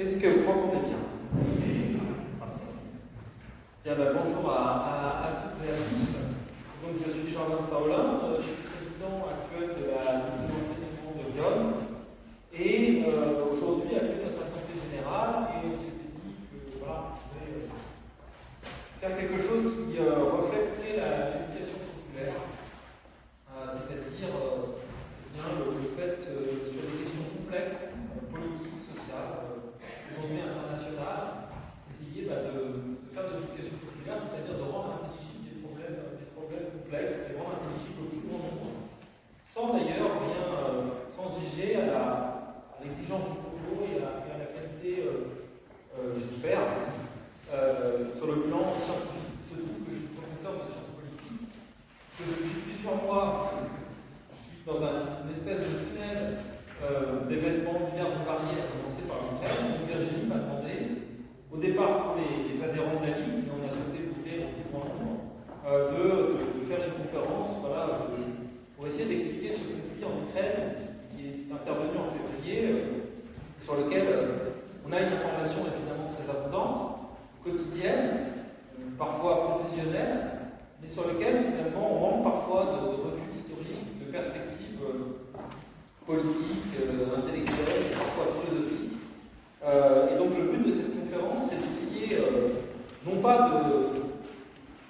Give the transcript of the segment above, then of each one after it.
Est-ce que vous m'entendez bien? Bien, bonjour à toutes et à tous. Donc, je suis Jean-Vincent Hollande, je suis président actuel de l'enseignement de l'homme. Et aujourd'hui, après notre assemblée générale, et on s'était dit que voilà, on voulait faire quelque chose qui reflète l'éducation populaire, c'est-à-dire le fait sur des questions complexes, politiques, sociales, aujourd'hui internationales, essayer de faire de l'éducation populaire, c'est-à-dire de rendre intelligibles des problèmes complexes, de rendre intelligibles au plus grand nombre, sans d'ailleurs rien transiger à l'exigence du propos et à la qualité, j'espère, sur le plan scientifique. Il se trouve que je suis professeur de sciences politiques, que depuis plusieurs mois, je suis dans une espèce de tunnel d'événements divers et variés, à commencer par l'Ukraine. Donc Virginie m'a demandé, au départ pour les adhérents de la Ligue, mais on a souhaité voter en plus grand nombre, de faire une conférence pour essayer d'expliquer ce conflit en Ukraine qui est intervenu en février, sur lequel on a une information évidemment très abondante, quotidienne, parfois professionnelle, mais sur lequel finalement on manque parfois de recul historique, de perspective politique, intellectuelle, parfois philosophique. Et donc le but de cette conférence, c'est d'essayer non pas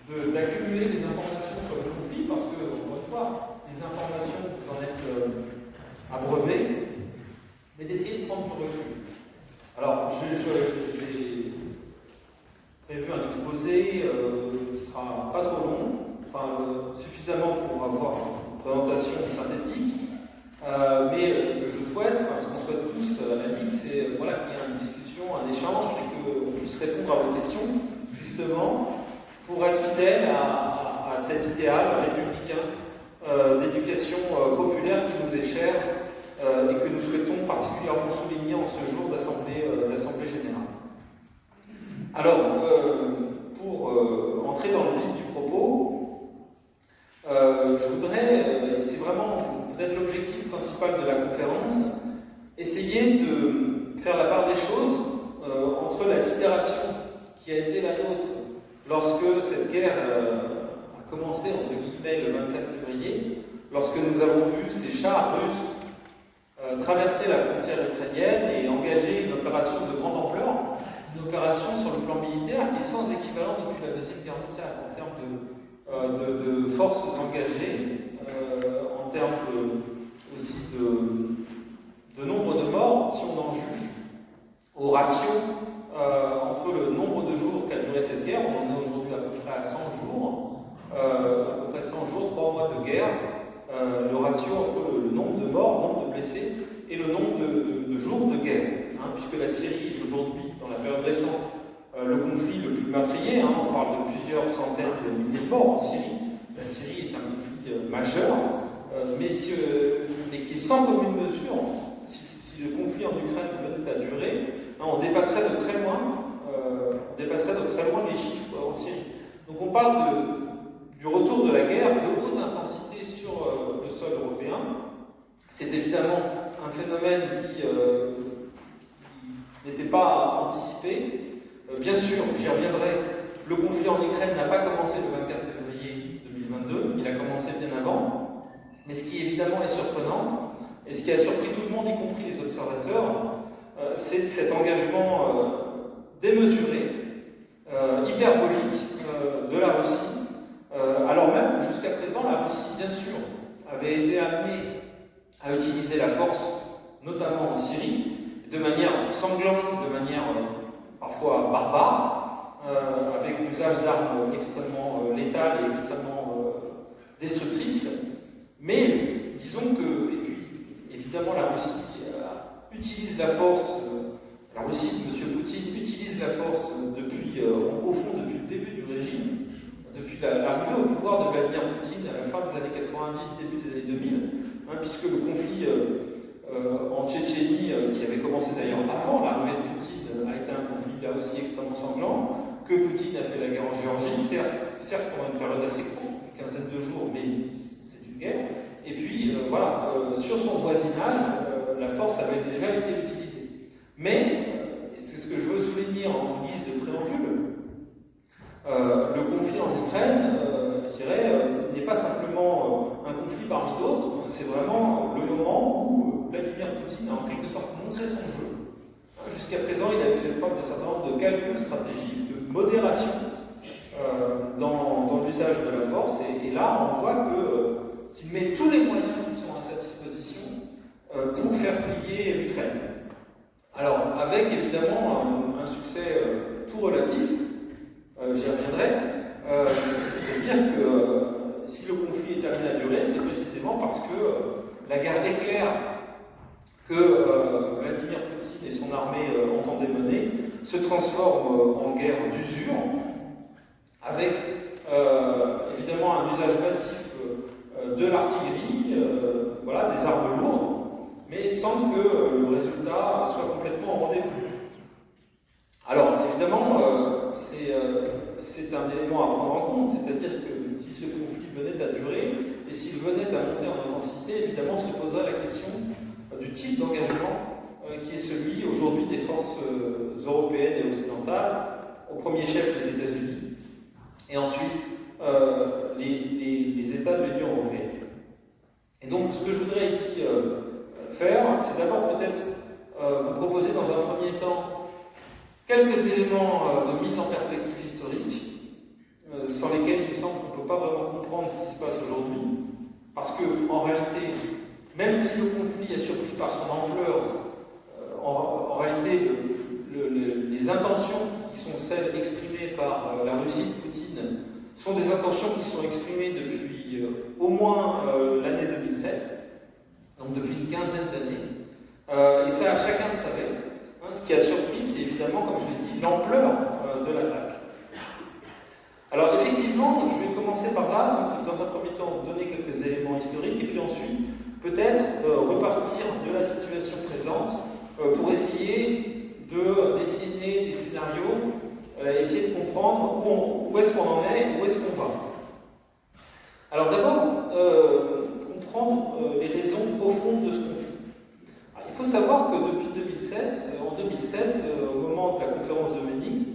d'accumuler des informations sur le conflit, parce que, encore une fois, les informations, vous en êtes abreuvés, mais d'essayer de prendre du recul. Alors, j'ai prévu un exposé qui ne sera pas trop long, suffisamment pour avoir une présentation synthétique, mais ce que je souhaite, ce qu'on souhaite tous à la Ligue, c'est qu'il y ait une discussion, un échange, et qu'on puisse répondre à vos questions, justement, pour être fidèle à cet idéal républicain d'éducation populaire qui nous est cher et que nous souhaitons particulièrement souligner en ce jour d'Assemblée générale. Alors, pour entrer dans le vif du propos, je voudrais, et c'est vraiment peut-être l'objectif principal de la conférence, essayer de faire la part des choses entre la sidération qui a été la nôtre lorsque cette guerre a commencé, entre guillemets, le 24 février, lorsque nous avons vu ces chars russes traverser la frontière ukrainienne et engager une opération de grande ampleur, une opération sur le plan militaire qui est sans équivalent depuis la Deuxième Guerre mondiale en termes de forces engagées, en termes aussi de nombre de morts, si on en juge au ratio entre le nombre de jours qu'a duré cette guerre. On en est aujourd'hui à peu près à 100 jours, 3 mois de guerre, le ratio entre le nombre de morts, le nombre de blessés et le nombre de jours de guerre, puisque la Syrie est aujourd'hui, dans la période récente, le conflit le plus meurtrier. On parle de plusieurs centaines de milliers de morts en Syrie. La Syrie est un conflit majeur, mais qui est sans commune mesure. Si le conflit en Ukraine venait à durer, on dépasserait de très loin les chiffres en Syrie. Donc on parle du retour de la guerre de haute intensité sur le sol européen. C'est évidemment un phénomène qui n'était pas anticipé. Bien sûr, j'y reviendrai, le conflit en Ukraine n'a pas commencé le 24 février 2022, il a commencé bien avant. Mais ce qui évidemment est surprenant, et ce qui a surpris tout le monde, y compris les observateurs, c'est cet engagement démesuré, hyperbolique de la Russie, alors même que jusqu'à présent, la Russie, bien sûr, avait été amenée à utiliser la force, notamment en Syrie, de manière sanglante, de manière parfois barbare, avec l'usage d'armes extrêmement létales et extrêmement destructrices. Mais disons que, et puis évidemment, la Russie utilise la force, la Russie de M. Poutine utilise la force depuis, au fond, depuis le début du régime, depuis l'arrivée au pouvoir de Vladimir Poutine à la fin des années 90, début des années 2000, puisque le conflit en Tchétchénie, qui avait commencé d'ailleurs avant l'arrivée de Poutine, a été un conflit là aussi extrêmement sanglant, que Poutine a fait la guerre en Géorgie, certes pendant une période assez courte, une quinzaine de jours, mais c'est une guerre. Et puis, sur son voisinage, la force avait déjà été utilisée. Mais, conflit en Ukraine, je dirais, n'est pas simplement un conflit parmi d'autres, c'est vraiment le moment où Vladimir Poutine a en quelque sorte montré son jeu. Jusqu'à présent, il avait fait preuve d'un certain nombre de calculs stratégiques, de modération dans l'usage de la force, et là, on voit qu'il met tous les moyens qui sont à sa disposition pour faire plier l'Ukraine. Alors, avec évidemment un succès tout relatif, j'y reviendrai, c'est-à-dire que si le conflit est amené à durer, c'est précisément parce que la guerre éclair que Vladimir Poutine et son armée entendaient mener se transforme en guerre d'usure, avec évidemment un usage massif de l'artillerie, voilà, des armes lourdes, mais sans que le résultat soit complètement au rendez-vous. Alors, évidemment, c'est un élément à prendre en compte, c'est-à-dire que si ce conflit venait à durer, et s'il venait à monter en intensité, évidemment se poserait la question du type d'engagement qui est celui aujourd'hui des forces européennes et occidentales, au premier chef les États-Unis, et ensuite les États de l'Union européenne. Et donc, ce que je voudrais ici faire, c'est d'abord peut-être vous proposer dans un premier temps quelques éléments de mise en perspective historique, sans lesquels il me semble qu'on ne peut pas vraiment comprendre ce qui se passe aujourd'hui, parce qu'en réalité, même si le conflit est surpris par son ampleur, en réalité, les intentions qui sont celles exprimées par la Russie de Poutine sont des intentions qui sont exprimées depuis au moins l'année 2007, donc depuis une quinzaine d'années, et ça, chacun le savait. Ce qui a surpris, c'est évidemment, comme je l'ai dit, l'ampleur de l'attaque. Alors effectivement, je vais commencer par là, donc dans un premier temps, donner quelques éléments historiques, et puis ensuite, peut-être repartir de la situation présente pour essayer de dessiner des scénarios, essayer de comprendre où est-ce qu'on en est et où est-ce qu'on va. Alors d'abord, comprendre les raisons profondes de ce conflit. Alors, il faut savoir que depuis 2007, en 2007, au moment de la conférence de Munich,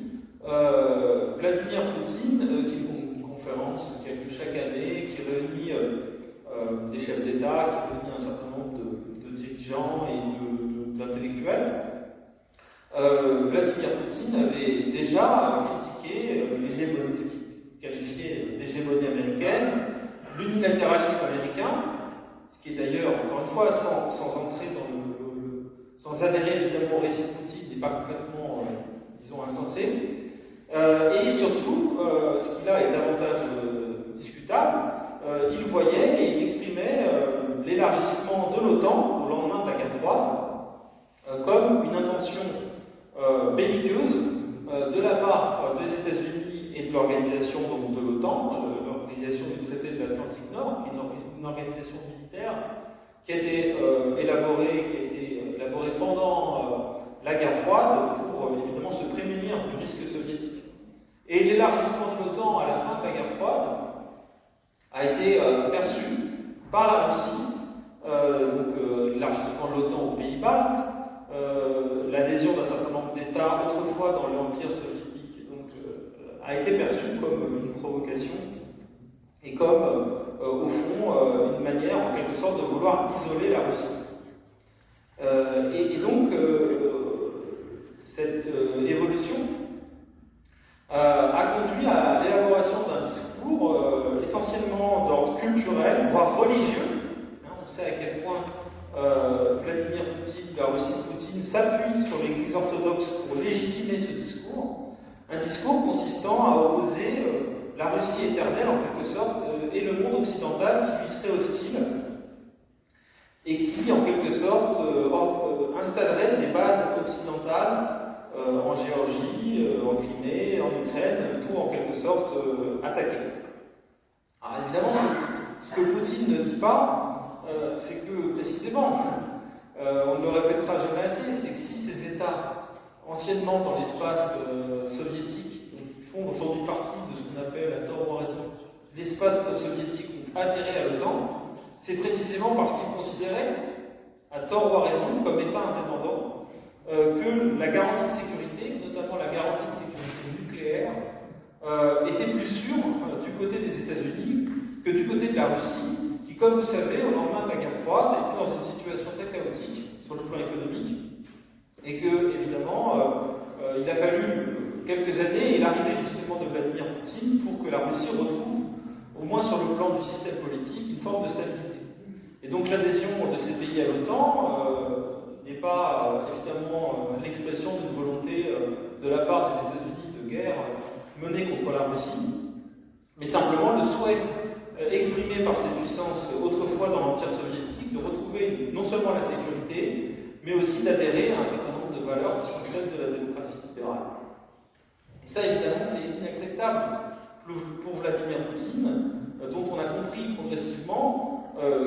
Vladimir Poutine, qui est une conférence qui a lieu chaque année, qui réunit des chefs d'État, qui réunit un certain nombre de dirigeants et d'intellectuels, Vladimir Poutine avait déjà critiqué l'hégémonie, ce qu'il qualifiait d'hégémonie américaine, l'unilatéralisme américain, ce qui est d'ailleurs, encore une fois, sans entrer sans adhérer évidemment au récit de Poutine, n'est pas complètement, disons, insensé. Et surtout, ce qui là est davantage discutable, il voyait et il exprimait l'élargissement de l'OTAN au lendemain de la guerre froide comme une intention belliqueuse de la part des États-Unis et de l'organisation de l'OTAN, l'organisation du traité de l'Atlantique Nord, qui est une organisation militaire qui a été élaborée pendant la guerre froide pour évidemment se prémunir du risque soviétique. Et l'élargissement de l'OTAN à la fin de la guerre froide a été perçu par la Russie, l'élargissement de l'OTAN aux pays baltes, l'adhésion d'un certain nombre d'États autrefois dans l'Empire soviétique a été perçue comme une provocation et comme, au fond, une manière en quelque sorte de vouloir isoler la Russie. Et donc, cette évolution a conduit à l'élaboration d'un discours essentiellement d'ordre culturel, voire religieux. On sait à quel point Vladimir Poutine, la Russie de Poutine, s'appuie sur l'Église orthodoxe pour légitimer ce discours. Un discours consistant à opposer la Russie éternelle, en quelque sorte, et le monde occidental qui lui serait hostile, et qui, en quelque sorte, installerait des bases occidentales en Géorgie, en Crimée, en Ukraine, pour, en quelque sorte, attaquer. Alors évidemment, ce que Poutine ne dit pas, c'est que, précisément, on ne le répétera jamais assez, c'est que si ces États, anciennement dans l'espace soviétique, donc, qui font aujourd'hui partie de ce qu'on appelle, à tort ou à raison, l'espace post-soviétique, ont adhéré à l'OTAN, c'est précisément parce qu'ils considéraient, à tort ou à raison, comme État indépendant, que la garantie de sécurité, notamment la garantie de sécurité nucléaire, était plus sûr du côté des États-Unis que du côté de la Russie, qui, comme vous savez, au lendemain de la guerre froide, était dans une situation très chaotique sur le plan économique, et que, évidemment, il a fallu quelques années et l'arrivée justement de Vladimir Poutine pour que la Russie retrouve, au moins sur le plan du système politique, une forme de stabilité. Et donc l'adhésion de ces pays à l'OTAN n'est pas évidemment l'expression d'une volonté de la part des États-Unis de guerre menée contre la Russie, mais simplement le souhait exprimé par ces puissances autrefois dans l'Empire soviétique de retrouver non seulement la sécurité, mais aussi d'adhérer à un certain nombre de valeurs qui sont celles de la démocratie libérale. Et ça, évidemment, c'est inacceptable pour Vladimir Poutine, dont on a compris progressivement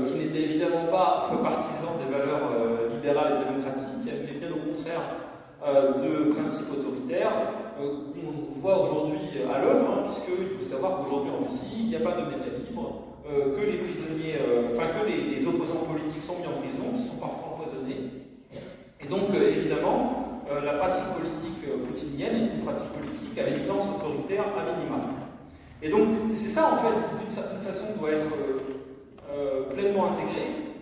qu'il n'était évidemment pas partisan des valeurs libérales et démocratiques, mais bien au contraire de principes autoritaires qu'on voit aujourd'hui à l'œuvre, puisqu'il faut savoir qu'aujourd'hui en Russie, il n'y a pas de médias libres, que les prisonniers, que les opposants politiques sont mis en prison, qui sont parfois empoisonnés. Et donc, évidemment, la pratique politique poutinienne est une pratique politique à l'évidence autoritaire à minima. Et donc, c'est ça, en fait, qui, d'une certaine façon, doit être pleinement intégré,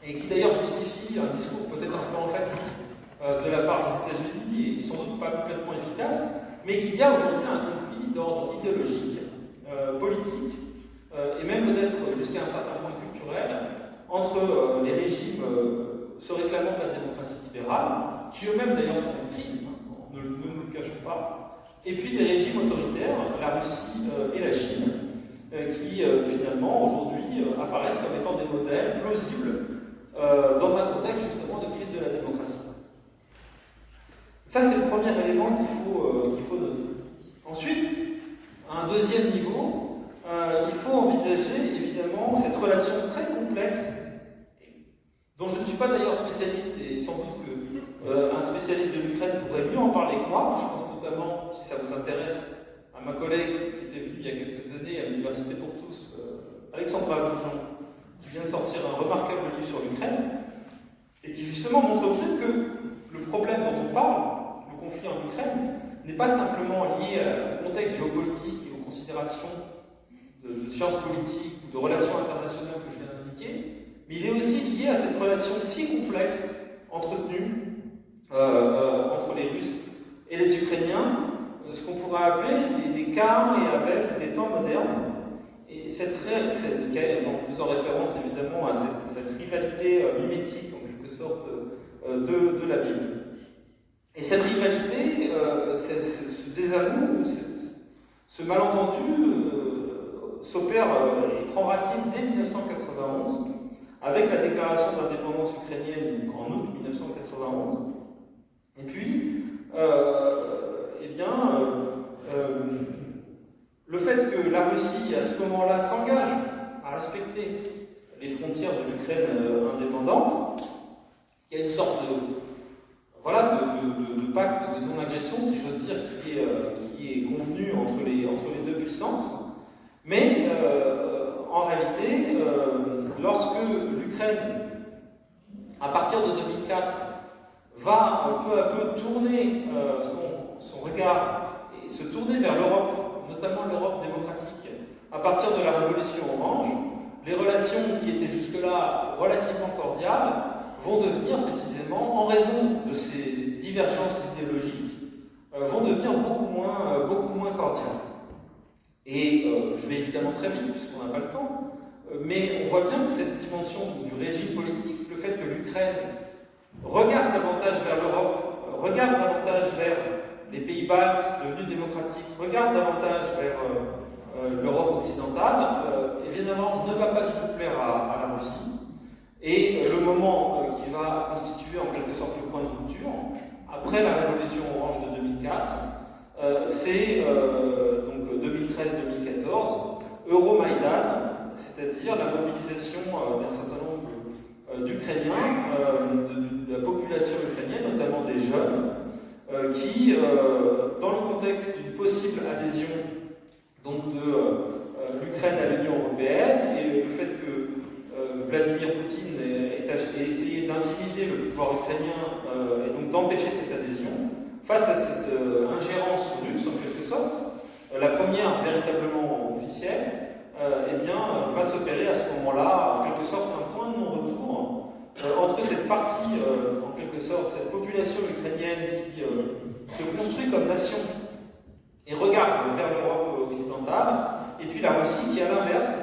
et qui d'ailleurs justifie un discours peut-être un peu emphatique de la part des États-Unis, et sans doute pas complètement efficace, mais qu'il y a aujourd'hui un conflit d'ordre idéologique, politique, et même peut-être jusqu'à un certain point culturel, entre les régimes se réclamant de la démocratie libérale, qui eux-mêmes d'ailleurs sont en crise, ne nous le cachons pas, et puis des régimes autoritaires, la Russie et la Chine, qui finalement aujourd'hui apparaissent comme étant des modèles plausibles dans un contexte justement de crise de la démocratie. Ça, c'est le premier élément qu'il faut noter. Ensuite, à un deuxième niveau, il faut envisager évidemment cette relation très complexe, dont je ne suis pas d'ailleurs spécialiste, et sans doute qu'un spécialiste de l'Ukraine pourrait mieux en parler que moi. Je pense notamment, si ça vous intéresse, à ma collègue qui était venue il y a quelques années à l'Université pour tous, Alexandra Boujon, qui vient de sortir un remarquable livre sur l'Ukraine, et qui justement montre bien que le problème dont on parle, le conflit en Ukraine, n'est pas simplement lié au contexte géopolitique et aux considérations de sciences politiques ou de relations internationales que je viens d'indiquer, mais il est aussi lié à cette relation si complexe entretenue entre les Russes et les Ukrainiens, ce qu'on pourrait appeler des Caïn et Abel des temps modernes, et en faisant référence évidemment à cette rivalité mimétique en quelque sorte de la Bible. Et cette rivalité, ce désamour, ce malentendu s'opère et prend racine dès 1991 avec la déclaration d'indépendance ukrainienne en août 1991. Et puis, le fait que la Russie, à ce moment-là, s'engage à respecter les frontières de l'Ukraine indépendante, il y a une sorte de pacte de non-agression, si j'ose dire, qui est convenu entre les deux puissances. Mais en réalité, lorsque l'Ukraine, à partir de 2004, va peu à peu tourner son regard et se tourner vers l'Europe, notamment l'Europe démocratique, à partir de la Révolution orange, les relations qui étaient jusque-là relativement cordiales vont devenir précisément, en raison de ces divergences idéologiques, vont devenir beaucoup moins cordiales. Et je vais évidemment très vite, puisqu'on n'a pas le temps, mais on voit bien que cette dimension du régime politique, le fait que l'Ukraine regarde davantage vers l'Europe, regarde davantage vers les pays baltes devenus démocratiques, regarde davantage vers l'Europe occidentale, évidemment ne va pas du tout plaire à la Russie. Et le moment qui va constituer en quelque sorte le point de rupture, après la révolution orange de 2004, c'est donc 2013-2014, Euromaïdan, c'est-à-dire la mobilisation d'un certain nombre d'Ukrainiens, de la population ukrainienne, notamment des jeunes, qui, dans le contexte d'une possible adhésion donc, de l'Ukraine à l'Union européenne, et le fait que Vladimir Poutine ait essayé d'intimider le pouvoir ukrainien et donc d'empêcher cette adhésion, face à cette ingérence russe en quelque sorte, la première véritablement officielle, eh bien, va s'opérer à ce moment-là, en quelque sorte, un point de non-retour entre cette partie, en quelque sorte, cette population ukrainienne qui se construit comme nation et regarde vers l'Europe occidentale, et puis la Russie qui, à l'inverse,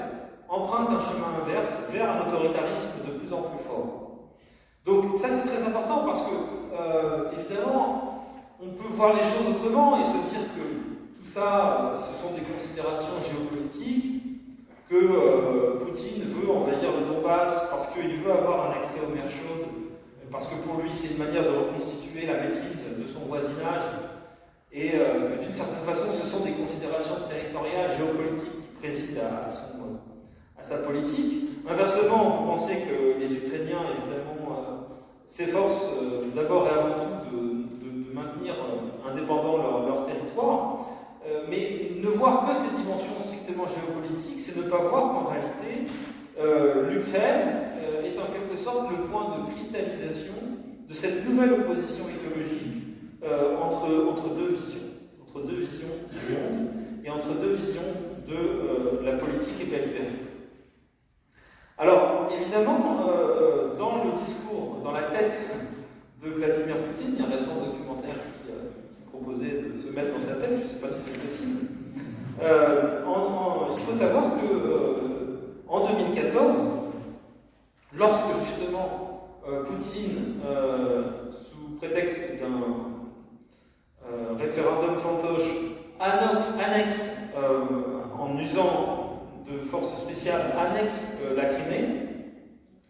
emprunte un chemin inverse vers un autoritarisme de plus en plus fort. Donc ça c'est très important parce que, évidemment, on peut voir les choses autrement et se dire que tout ça, ce sont des considérations géopolitiques, que Poutine veut envahir le Donbass parce qu'il veut avoir un accès aux mers chaudes, parce que pour lui c'est une manière de reconstituer la maîtrise de son voisinage, et que d'une certaine façon ce sont des considérations territoriales, géopolitiques qui président à sa politique. Inversement, on peut penser que les Ukrainiens, évidemment, s'efforcent d'abord et avant tout de maintenir indépendant leur territoire, mais ne voir que cette dimension strictement géopolitique, c'est ne pas voir qu'en réalité, l'Ukraine est en quelque sorte le point de cristallisation de cette nouvelle opposition écologique entre deux visions du monde et entre deux visions de la politique et de la liberté. Alors, évidemment, dans le discours, dans la tête de Vladimir Poutine, il y a un récent documentaire qui proposait de se mettre dans sa tête, je ne sais pas si c'est possible. Il faut savoir qu'en 2014, lorsque justement Poutine, sous prétexte d'un référendum fantoche, annexe en usant de forces spéciales, annexe la Crimée,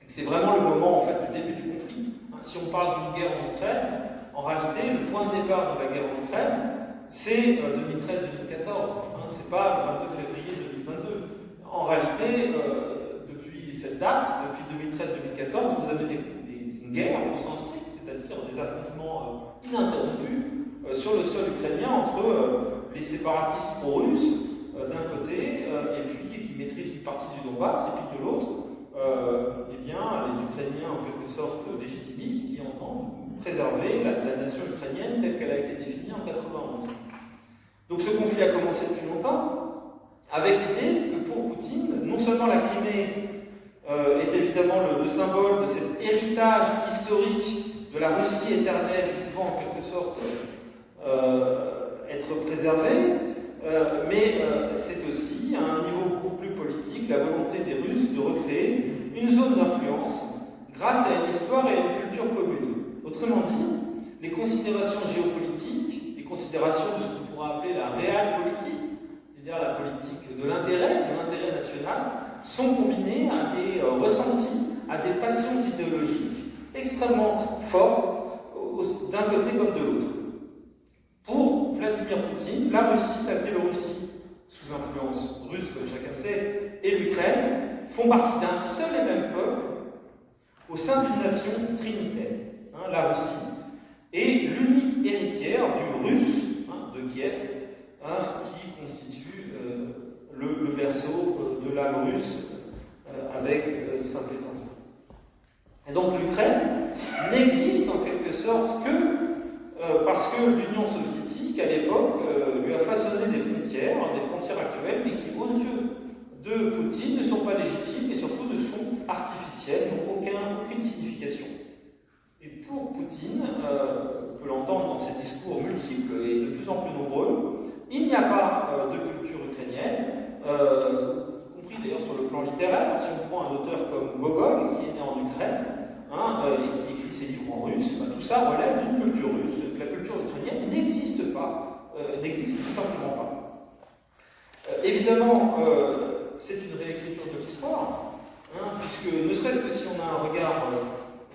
c'est vraiment le moment en fait du début du conflit. Si on parle d'une guerre en Ukraine, en réalité, le point de départ de la guerre en Ukraine, c'est 2013-2014. C'est pas le 22 février 2022. En réalité, depuis cette date, depuis 2013-2014, vous avez une guerre au sens strict, c'est-à-dire des affrontements ininterrompus sur le sol ukrainien entre les séparatistes pro-russes d'un côté, et puis qui maîtrisent une partie du Donbass, et puis de l'autre, eh bien, les Ukrainiens en quelque sorte légitimistes qui entendent préserver la nation ukrainienne telle qu'elle a été définie en 1991. Donc ce conflit a commencé depuis longtemps, avec l'idée que pour Poutine, non seulement la Crimée est évidemment le symbole de cet héritage historique de la Russie éternelle qui doit en quelque sorte être préservé, mais c'est aussi, à un niveau beaucoup plus politique, la volonté des Russes de recréer une zone d'influence grâce à une histoire et à une culture commune. Autrement dit, les considérations géopolitiques, les considérations de ce qu'on pourrait appeler la réelle politique, c'est-à-dire la politique de l'intérêt national, sont combinées à des ressentis, à des passions idéologiques extrêmement fortes d'un côté comme de l'autre. Pour Vladimir Poutine, la Russie, la Biélorussie, sous influence russe, comme chacun sait, et l'Ukraine, font partie d'un seul et même peuple au sein d'une nation trinitaire, la Russie, et l'unique héritière du russe, de Kiev, qui constitue le berceau de l'âme russe avec Saint-Pétersbourg. Et donc l'Ukraine n'existe en quelque sorte que parce que l'Union soviétique, à l'époque, lui a façonné des frontières actuelles, mais qui, aux yeux de Poutine, ne sont pas légitimes et surtout ne sont artificielles, n'ont aucune signification. Et pour Poutine, on peut l'entendre dans ses discours multiples et de plus en plus nombreux, il n'y a pas de culture ukrainienne, y compris d'ailleurs sur le plan littéraire. Si on prend un auteur comme Gogol, qui est né en Ukraine, et qui écrit ses livres en russe, tout ça relève d'une culture russe. La culture ukrainienne n'existe pas, n'existe tout simplement pas. Évidemment, c'est une réécriture de l'histoire, puisque ne serait-ce que si on a un regard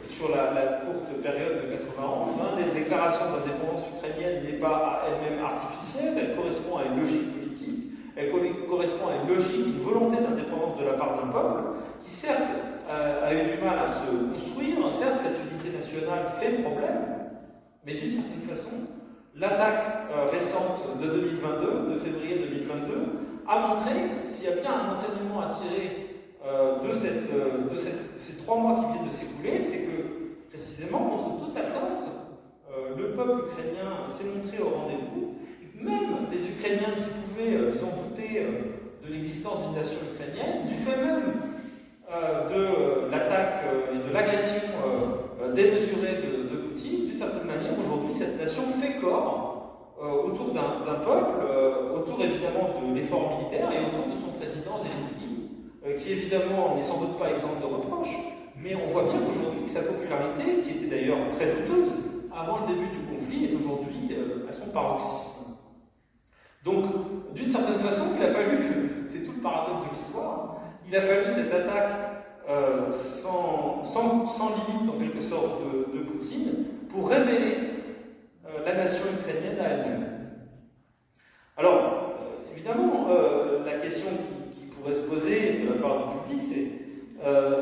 sur la courte période de 91, les déclarations d'indépendance ukrainienne n'est pas elle-même artificielle, elle correspond à une logique politique, elle correspond à une logique, une volonté d'indépendance de la part d'un peuple qui certes a eu du mal à se construire, certes cette unité nationale fait problème, mais d'une certaine façon, l'attaque récente de 2022, de février 2022, a montré, s'il y a bien un enseignement à tirer de ces 3 mois qui viennent de s'écouler, c'est que, précisément, contre toute attente, le peuple ukrainien s'est montré au rendez-vous. même les Ukrainiens qui pouvaient s'en douter de l'existence d'une nation ukrainienne, du fait même de l'attaque et de l'agression démesurée de Poutine, d'une certaine manière, aujourd'hui, cette nation fait corps autour d'un peuple, autour évidemment de l'effort militaire et autour de son président Zelensky, qui évidemment n'est sans doute pas exempt de reproches, mais on voit bien qu'aujourd'hui que sa popularité, qui était d'ailleurs très douteuse avant le début du conflit, est aujourd'hui à son paroxysme. Donc, d'une certaine façon, il a fallu, c'est tout le paradoxe de l'histoire, il a fallu cette attaque sans limite, en quelque sorte, de Poutine, pour révéler la nation ukrainienne à elle-même. Alors, évidemment, la question qui pourrait se poser de la part du public,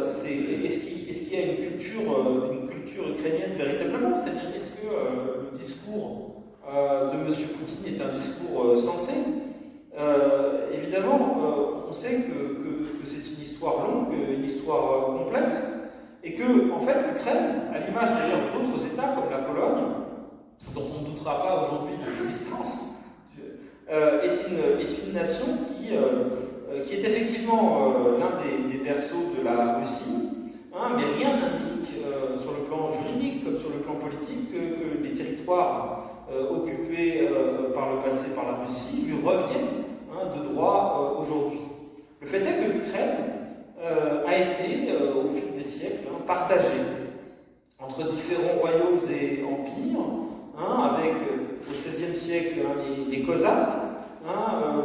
c'est est-ce qu'il y a une culture ukrainienne véritablement? C'est-à-dire, est-ce que le discours de M. Poutine est un discours sensé? Évidemment, on sait que c'est une histoire longue, une histoire complexe, et que, en fait, l'Ukraine, à l'image d'ailleurs d'autres États comme la Pologne, dont on ne doutera pas aujourd'hui de l'existence, est une nation qui est effectivement l'un des berceaux de la Russie, hein, mais rien n'indique, sur le plan juridique comme sur le plan politique, que les territoires occupés par le passé par la Russie lui reviennent de droit aujourd'hui. Le fait est que l'Ukraine a été, au fil des siècles, partagée entre différents royaumes et empires, avec au XVIe siècle les Cosaques.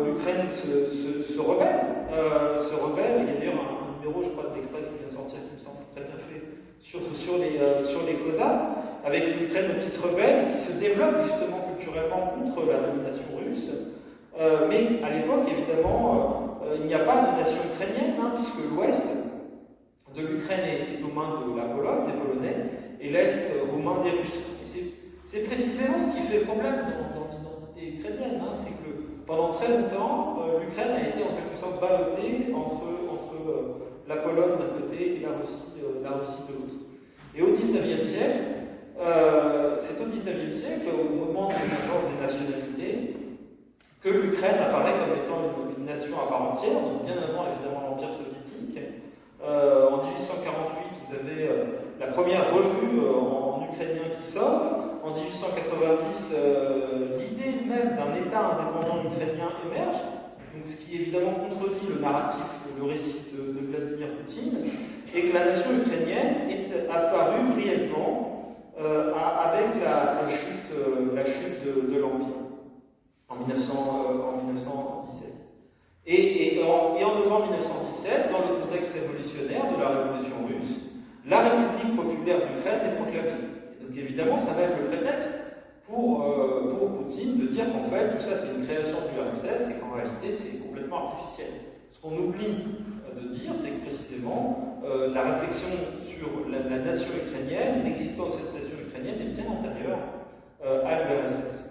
L'Ukraine se rebelle. Il y a d'ailleurs un numéro, je crois, de l'Express qui vient de sortir, qui me semble très bien fait, sur les Cosaques, avec une Ukraine qui se rebelle et qui se développe justement culturellement contre la domination russe. Mais à l'époque, évidemment, il n'y a pas de nation ukrainienne, puisque l'ouest de l'Ukraine est aux mains de la Pologne, des Polonais, et l'est aux mains des Russes. Et c'est précisément ce qui fait problème dans l'identité ukrainienne, c'est que pendant très longtemps, l'Ukraine a été en quelque sorte ballottée entre la Pologne d'un côté et la Russie de l'autre. Et au XIXe siècle, c'est au XIXe siècle, au moment de l'émergence des nationalités, que l'Ukraine apparaît comme étant une nation à part entière, donc bien avant évidemment l'Empire soviétique. En 1848, vous avez la première revue en ukrainien qui sort. En 1890, l'idée même d'un État indépendant ukrainien émerge, donc ce qui évidemment contredit le narratif, le récit de Vladimir Poutine, et que la nation ukrainienne est apparue brièvement avec la chute de l'Empire. En 1917. Et en novembre 1917, dans le contexte révolutionnaire de la révolution russe, la République populaire d'Ukraine est proclamée. Et donc évidemment, ça va être le prétexte pour Poutine de dire qu'en fait, tout ça c'est une création du RSS et qu'en réalité c'est complètement artificiel. Ce qu'on oublie de dire, c'est que précisément, la réflexion sur la nation ukrainienne, l'existence de cette nation ukrainienne est bien antérieure à l'URSS.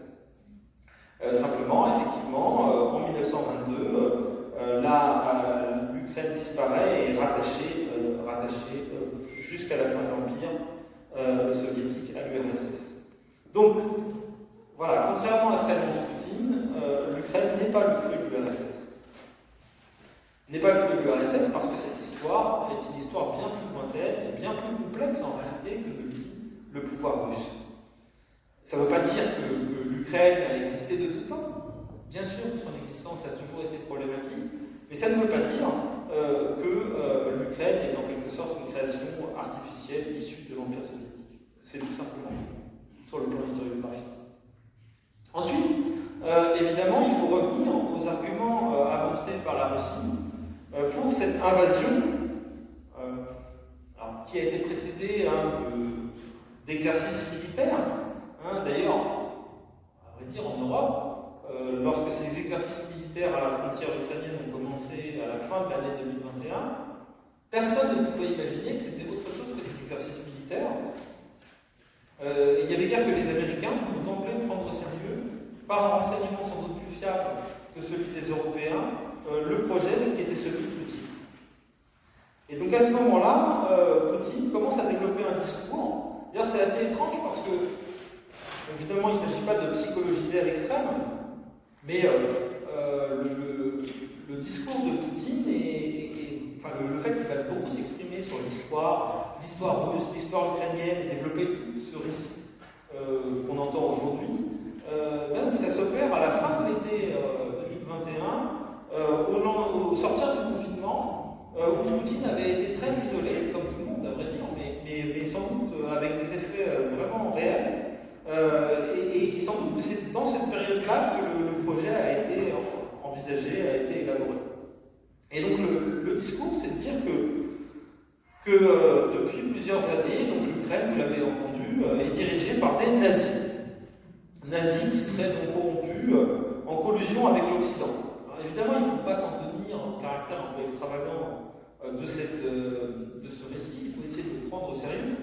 Simplement, effectivement, en 1922, l'Ukraine disparaît et est rattachée jusqu'à la fin de l'Empire soviétique à l'URSS. Donc, voilà, contrairement à ce qu'annonce Poutine, l'Ukraine n'est pas le fruit de l'URSS. N'est pas le fruit de l'URSS parce que cette histoire est une histoire bien plus lointaine et bien plus complexe en réalité que le dit le pouvoir russe. Ça ne veut pas dire que l'Ukraine a existé de tout temps. Bien sûr que son existence a toujours été problématique, mais ça ne veut pas dire que l'Ukraine est en quelque sorte une création artificielle issue de l'Empire soviétique. C'est tout simplement sur le plan historiographique. Ensuite, évidemment, il faut revenir aux arguments avancés par la Russie pour cette invasion qui a été précédée d'exercices militaires. D'ailleurs, à vrai dire, en Europe, lorsque ces exercices militaires à la frontière ukrainienne ont commencé à la fin de l'année 2021, personne ne pouvait imaginer que c'était autre chose que des exercices militaires. Il n'y avait guère que les Américains pour d'emblée prendre au sérieux, par un renseignement sans doute plus fiable que celui des Européens, le projet qui était celui de Poutine. Et donc à ce moment-là, Poutine commence à développer un discours. D'ailleurs, c'est assez étrange parce que, évidemment, il ne s'agit pas de psychologiser à l'extrême, Mais le discours de Poutine enfin, le fait qu'il va beaucoup s'exprimer sur l'histoire russe, l'histoire ukrainienne, et développer tout ce récit qu'on entend aujourd'hui, ça s'opère à la fin de l'été 2021, au sortir du confinement, où Poutine avait été très isolé, comme tout le monde, à vrai dire, mais sans doute avec des effets vraiment réels. Et sans doute que c'est dans cette période-là que le projet a été envisagé, a été élaboré. Et donc le discours, c'est de dire que depuis plusieurs années, donc l'Ukraine, vous l'avez entendu, est dirigée par des nazis. Nazis qui seraient donc corrompus en collusion avec l'Occident. Évidemment, il ne faut pas s'en tenir au caractère un peu extravagant de ce récit. Il faut essayer de le prendre au sérieux.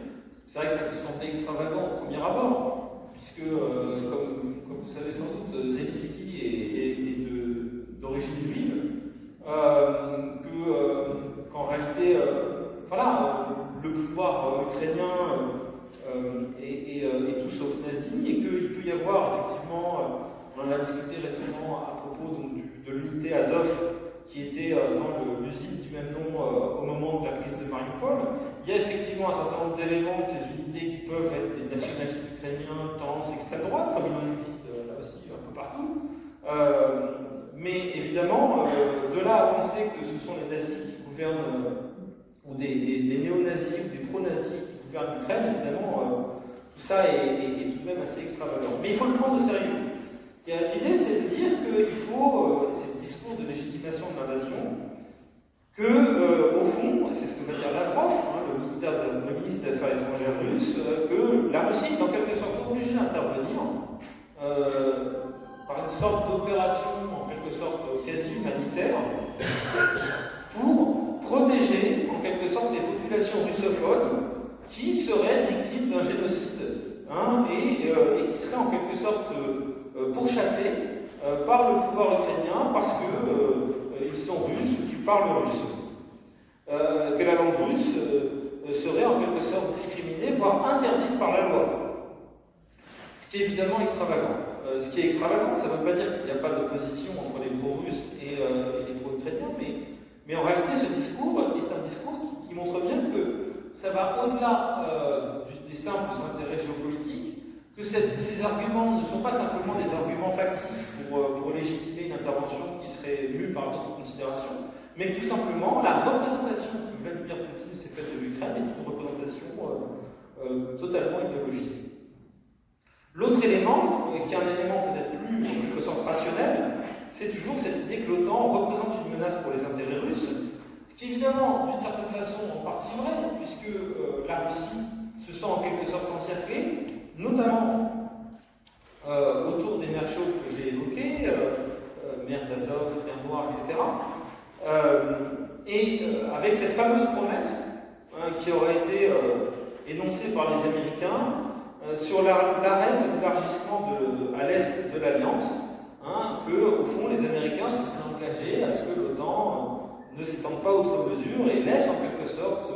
C'est vrai que ça peut sembler extravagant au premier abord, puisque, comme vous savez sans doute, Zelensky est d'origine juive, qu'en réalité, voilà, le pouvoir ukrainien est tout sauf nazi, et qu'il peut y avoir effectivement, on en a discuté récemment à propos donc, de l'unité Azov qui était dans l'usine du même nom au moment de la crise de Mariupol. Il y a effectivement un certain nombre d'éléments de ces unités qui peuvent être des nationalistes ukrainiens, tendance extrême droite, comme il en existe là aussi un peu partout. Mais évidemment, de là à penser que ce sont les nazis qui gouvernent, ou des néo-nazis ou des pro-nazis qui gouvernent l'Ukraine, évidemment, tout ça est tout de même assez extravagant. Mais il faut le prendre au sérieux. L'idée, c'est de dire qu'il faut, c'est le discours de légitimation de l'invasion, au fond, et c'est ce que va dire Lavrov, le ministre des Affaires étrangères russe, que la Russie est en quelque sorte obligée d'intervenir par une sorte d'opération, en quelque sorte quasi humanitaire, pour protéger en quelque sorte les populations russophones qui seraient victimes d'un génocide et qui seraient en quelque sorte pourchassés par le pouvoir ukrainien parce qu'ils sont russes ou qu'ils parlent russe. Que la langue russe serait en quelque sorte discriminée, voire interdite par la loi. Ce qui est évidemment extravagant. Ce qui est extravagant, ça ne veut pas dire qu'il n'y a pas d'opposition entre les pro-russes et les pro-ukrainiens, mais en réalité, ce discours est un discours qui montre bien que ça va au-delà des simples intérêts géopolitiques, que ces arguments ne sont pas simplement des arguments factices pour légitimer une intervention qui serait mue par d'autres considérations, mais tout simplement la représentation que Vladimir Poutine s'est faite de l'Ukraine est une représentation totalement idéologisée. L'autre élément, qui est un élément peut-être plus en quelque sorte rationnel, c'est toujours cette idée que l'OTAN représente une menace pour les intérêts russes, ce qui est évidemment d'une certaine façon en partie vrai, puisque la Russie se sent en quelque sorte encerclée, notamment autour des mers chaudes que j'ai évoquées, mer d'Azov, mer Noire, etc. Avec cette fameuse promesse qui aurait été énoncée par les Américains sur l'arrêt de l'élargissement à l'est de l'Alliance, que, au fond, les Américains se seraient engagés à ce que l'OTAN ne s'étende pas outre mesure et laisse en quelque sorte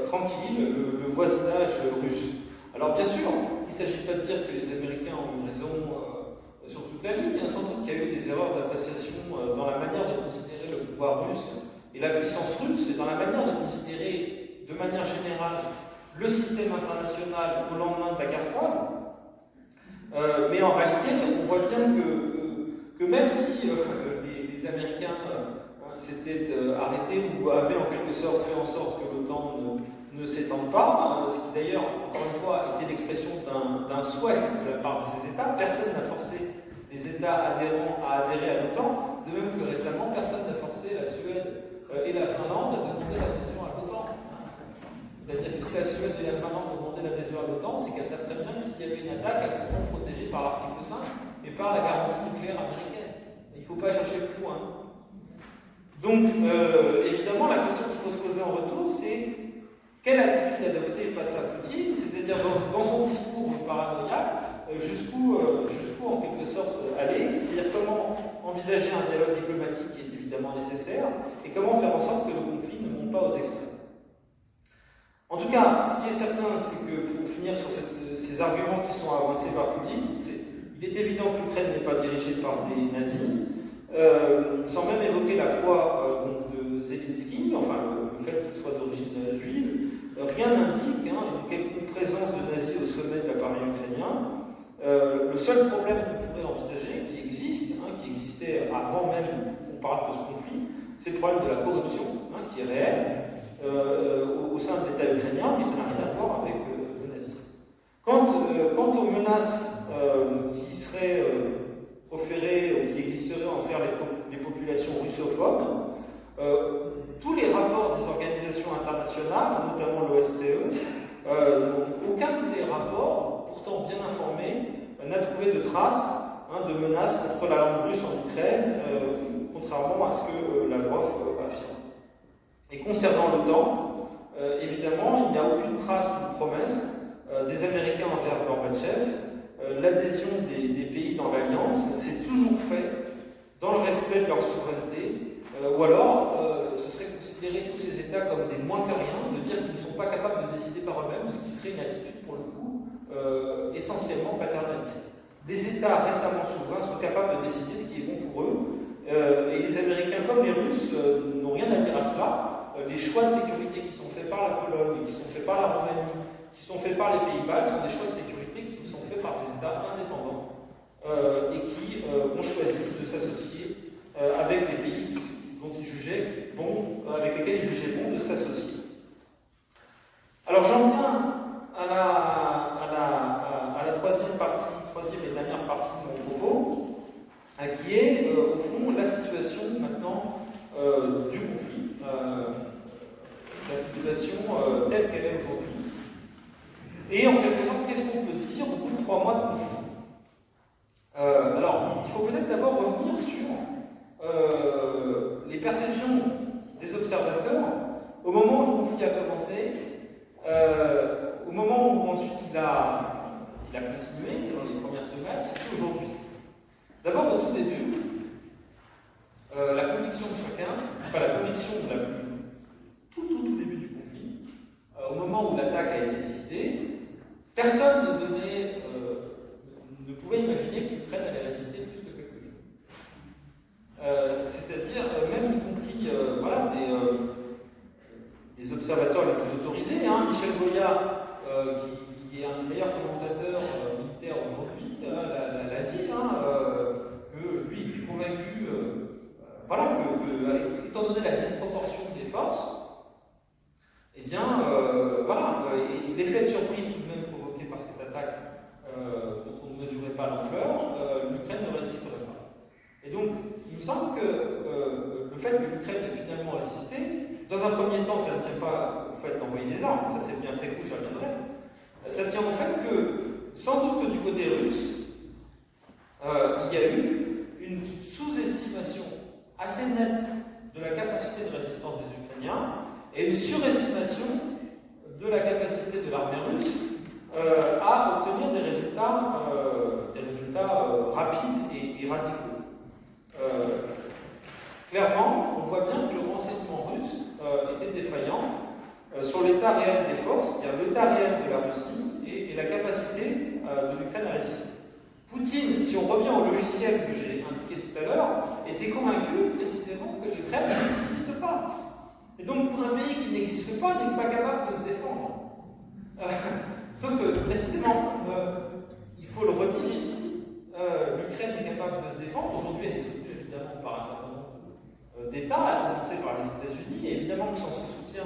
tranquille le voisinage russe. Alors bien sûr, il ne s'agit pas de dire que les Américains ont eu raison sur toute la ligne, sans doute qu'il y a eu des erreurs d'appréciation dans la manière de considérer le pouvoir russe et la puissance russe, et dans la manière de considérer de manière générale le système international au lendemain de la guerre froide. Mais en réalité, on voit bien que même si les Américains s'étaient arrêtés ou avaient en quelque sorte fait en sorte que l'OTAN ne s'étende pas, ce qui d'ailleurs, encore une fois, était l'expression d'un souhait de la part de ces États, personne n'a forcé les États adhérents à adhérer à l'OTAN, de même que récemment, personne n'a forcé la Suède et la Finlande à demander l'adhésion à l'OTAN. C'est-à-dire que si la Suède et la Finlande demandaient l'adhésion à l'OTAN, c'est qu'elles savent très bien que s'il y avait une attaque, elles seront protégées par l'article 5 et par la garantie nucléaire américaine. Il ne faut pas chercher plus loin. Donc, évidemment, la question qu'il faut se poser en retour, c'est quelle attitude adopter face à Poutine, c'est-à-dire dans son discours paranoïaque, jusqu'où en quelque sorte aller, c'est-à-dire comment envisager un dialogue diplomatique qui est évidemment nécessaire, et comment faire en sorte que le conflit ne monte pas aux extrêmes. En tout cas, ce qui est certain, c'est que pour finir sur ces arguments qui sont avancés par Poutine, Il est évident que l'Ukraine n'est pas dirigée par des nazis, sans même évoquer la foi donc de Zelensky, enfin le fait qu'il soit d'origine juive. Rien n'indique une quelconque présence de nazis au sommet de l'appareil ukrainien. Le seul problème qu'on pourrait envisager, qui existe, qui existait avant même qu'on parle de ce conflit, c'est le problème de la corruption, qui est réel au sein de l'État ukrainien, mais ça n'a rien à voir avec le nazisme. Quant aux menaces qui seraient proférées ou qui existeraient envers les populations russophobes, tous les rapports des organisations internationales, notamment l'OSCE, aucun de ces rapports, pourtant bien informés, n'a trouvé de traces de menaces contre la langue russe en Ukraine, contrairement à ce que Lavrov affirme. Et concernant l'OTAN, évidemment, il n'y a aucune trace d'une promesse des Américains envers Gorbatchev. L'adhésion des pays dans l'Alliance s'est toujours fait dans le respect de leur souveraineté, ou alors ce serait considérer tous ces États comme des moins que rien, de dire qu'ils ne sont pas capables de décider par eux-mêmes, ce qui serait une attitude pour le coup essentiellement paternaliste. Les États récemment souverains sont capables de décider ce qui est bon pour eux, et les Américains comme les Russes n'ont rien à dire à cela. Les choix de sécurité qui sont faits par la Pologne, qui sont faits par la Roumanie, qui sont faits par les Pays-Bas, sont des choix de sécurité qui sont faits par des États indépendants et qui ont choisi de s'associer avec les pays dont ils jugeaient bon, avec lesquels ils jugeaient bon de s'associer. Alors j'en viens à la troisième et dernière partie de mon propos, qui est au fond la situation maintenant du conflit, la situation telle qu'elle est aujourd'hui. Et en quelque sorte, qu'est-ce qu'on peut dire au bout de 3 mois de conflit? Alors, il faut peut-être d'abord revenir sur les perceptions des observateurs au moment où le conflit a commencé, au moment où ensuite il a continué dans les premières semaines, et puis aujourd'hui. D'abord, au tout début, la conviction de chacun, enfin la conviction de la tout début du conflit, au moment où l'attaque a été décidée, personne ne pouvait imaginer que l'Ukraine allait résister plus que quelques jours. C'est-à-dire, même y compris les observateurs les plus autorisés, Michel Goya, qui est un des meilleurs commentateurs militaires aujourd'hui, l'a dit, que lui était convaincu que, étant donné la disproportion des forces, eh bien, et l'effet de surprise tout de même provoqué par cette attaque dont on ne mesurait pas l'ampleur, l'Ukraine ne résisterait pas. Et donc, il me semble que le fait que l'Ukraine ait finalement résisté, dans un premier temps, ça ne tient pas au fait d'envoyer des armes, ça c'est bien très coup, j'y reviendrai. Ça tient au fait que, sans doute que du côté russe, il y a eu une sous-estimation assez nette de la capacité de résistance des Ukrainiens et une surestimation de la capacité de l'armée russe à obtenir des résultats rapides et radicaux. Clairement, on voit bien que le renseignement russe était défaillant sur l'état réel des forces, c'est-à-dire l'état réel de la Russie et la capacité de l'Ukraine à résister. Poutine, si on revient au logiciel que j'ai indiqué tout à l'heure, était convaincu précisément que l'Ukraine n'existe pas. Et donc, pour un pays qui n'existe pas, n'est pas capable de se défendre. Sauf que, précisément, il faut le redire ici, l'Ukraine est capable de se défendre. Aujourd'hui, elle est soutenue évidemment par un certain nombre d'États, à commencer par les États-Unis, et évidemment que sans ce soutien,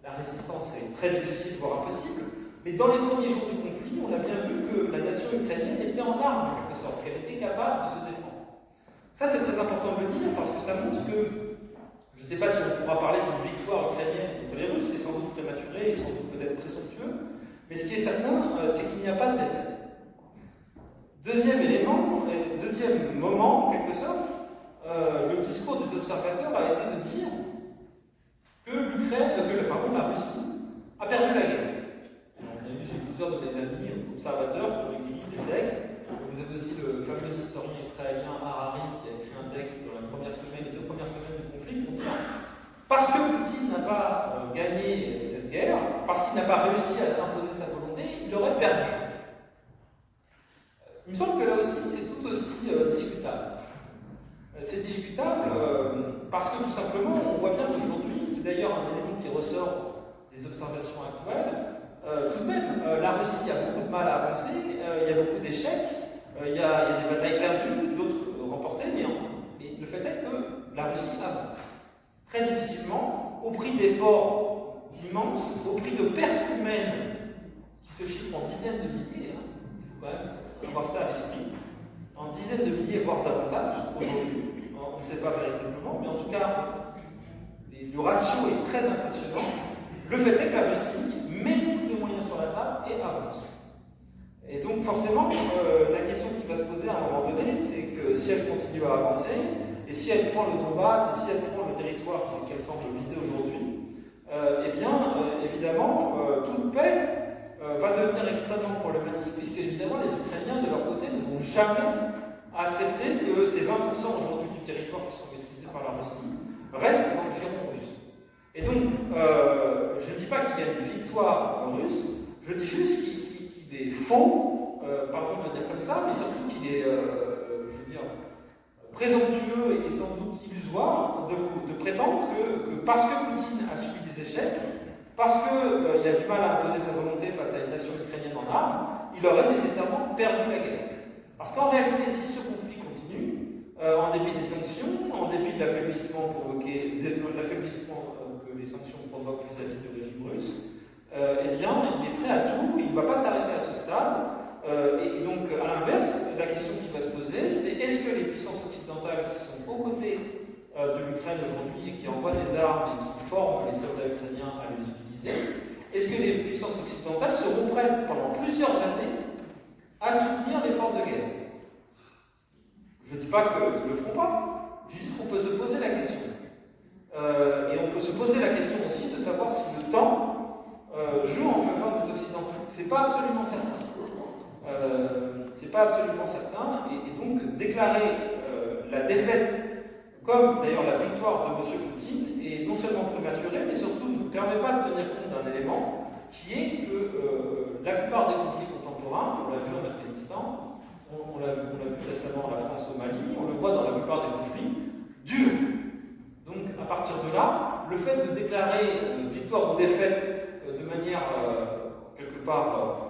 la résistance est très difficile, voire impossible. Mais dans les premiers jours du conflit, on a bien vu que la nation ukrainienne était en armes, en quelque sorte, qu'elle était capable de se défendre. Ça, c'est très important de le dire, parce que ça montre que, je ne sais pas si on pourra parler d'une victoire ukrainienne contre les Russes, c'est sans doute prématuré et sans doute peut-être présomptueux, mais ce qui est certain, c'est qu'il n'y a pas de défaite. Deuxième élément, deuxième moment, en quelque sorte, le discours des observateurs a été de dire que la Russie a perdu la guerre. J'ai plusieurs de mes amis observateurs qui ont écrit des textes. Vous avez aussi le fameux historien israélien Harari qui a écrit un texte dans les 2 premières semaines du conflit pour dire parce que Poutine n'a pas gagné cette guerre, parce qu'il n'a pas réussi à imposer sa volonté, il aurait perdu. Il me semble que là aussi, Russie a beaucoup de mal à avancer, il y a beaucoup d'échecs, il y a des batailles perdues, d'autres remportées, mais le fait est que la Russie avance très difficilement, au prix d'efforts immenses, au prix de pertes humaines qui se chiffrent en dizaines de milliers. Hein. Il faut quand même avoir ça à l'esprit. En dizaines de milliers, voire davantage, aujourd'hui. On ne sait pas véritablement, mais en tout cas, le ratio est très impressionnant. Le fait est que la Russie met tous les moyens sur la table et avance. Et donc, forcément, la question qui va se poser à un moment donné, c'est que si elle continue à avancer, et si elle prend le Donbass, et si elle prend le territoire qu'elle semble viser aujourd'hui, eh bien, évidemment, toute paix va devenir extrêmement problématique, puisque évidemment, les Ukrainiens, de leur côté, ne vont jamais accepter que ces 20% aujourd'hui du territoire qui sont maîtrisés par la Russie restent dans le giron russe. Et donc, je ne dis pas qu'il y a une victoire russe, je dis juste qu'il est faux, pardon de le dire comme ça, mais surtout qu'il est, je veux dire, présomptueux et sans doute illusoire de prétendre que parce que Poutine a subi des échecs, parce qu'il a du mal à imposer sa volonté face à une nation ukrainienne en armes, il aurait nécessairement perdu la guerre. Parce qu'en réalité, si ce conflit continue, en dépit des sanctions, en dépit de l'affaiblissement que les sanctions provoquent vis-à-vis du régime russe, eh bien, il est prêt à tout, il ne va pas s'arrêter à ce stade. Et donc, à l'inverse, la question qui va se poser, c'est est-ce que les puissances occidentales qui sont aux côtés de l'Ukraine aujourd'hui et qui envoient des armes et qui forment les soldats ukrainiens à les utiliser, est-ce que les puissances occidentales seront prêtes pendant plusieurs années à soutenir l'effort de guerre? Je ne dis pas qu'ils ne le feront pas, je dis qu'on peut se poser la question. Et on peut se poser la question aussi de savoir si le temps joue en faveur des Occidentaux. C'est pas absolument certain. C'est pas absolument certain, et donc déclarer la défaite, comme d'ailleurs la victoire de M. Poutine, est non seulement prématurée, mais surtout ne permet pas de tenir compte d'un élément qui est que la plupart des conflits contemporains, on l'a vu en Afghanistan, on l'a vu récemment en la France au Mali, on le voit dans la plupart des conflits, durent. Donc à partir de là, le fait de déclarer victoire ou défaite de manière quelque part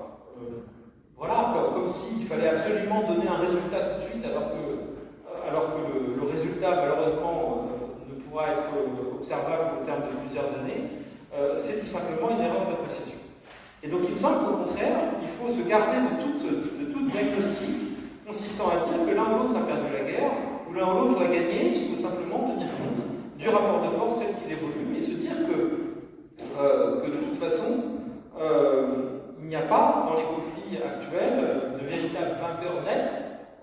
voilà, comme s'il fallait absolument donner un résultat tout de suite, alors que le résultat, malheureusement, ne pourra être observable au terme de plusieurs années, c'est tout simplement une erreur d'appréciation. Et donc il me semble qu'au contraire, il faut se garder de toute diagnostic consistant à dire que l'un ou l'autre a perdu la guerre, ou l'un ou l'autre a gagné. Il faut simplement tenir compte du rapport de force tel qu'il évolue, et se dire que de toute façon, il n'y a pas, dans les conflits actuels, de véritables vainqueurs nets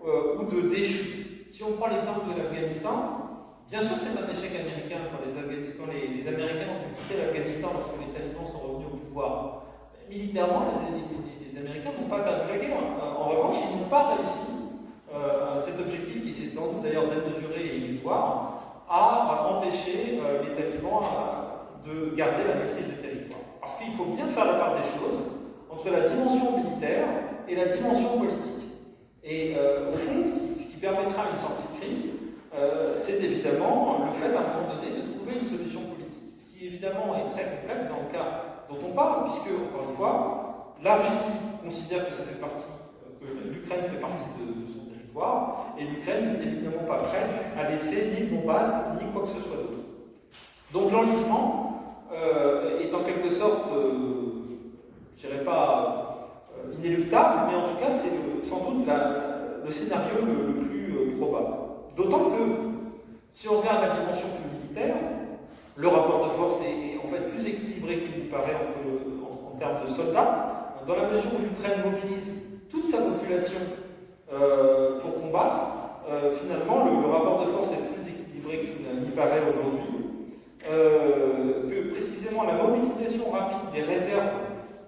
ou de déchus. Si on prend l'exemple de l'Afghanistan, bien sûr c'est un échec américain quand les Américains ont quitté l'Afghanistan lorsque les talibans sont revenus au pouvoir. Militairement, les Américains n'ont pas perdu la guerre. En revanche, ils n'ont pas réussi cet objectif qui s'est sans doute d'ailleurs démesuré et illusoire à empêcher les talibans de garder la maîtrise du territoire. Parce qu'il faut bien faire la part des choses entre la dimension militaire et la dimension politique. Et au fond, ce qui permettra une sortie de crise, c'est évidemment le fait à un moment donné de trouver une solution politique. Ce qui évidemment est très complexe dans le cas dont on parle, puisque, encore une fois, la Russie considère que ça fait partie, que l'Ukraine fait partie de son territoire, et l'Ukraine n'est évidemment pas prête à laisser ni le Donbass, ni quoi que ce soit d'autre. Donc l'enlisement est en quelque sorte, je dirais pas inéluctable, mais en tout cas c'est sans doute le scénario le plus probable. D'autant que, si on regarde la dimension plus militaire, le rapport de force est en fait plus équilibré qu'il n'y paraît en termes de soldats, dans la mesure où l'Ukraine mobilise toute sa population pour combattre. Finalement, le rapport de force est plus équilibré qu'il n'y paraît aujourd'hui. Que précisément la mobilisation rapide des réserves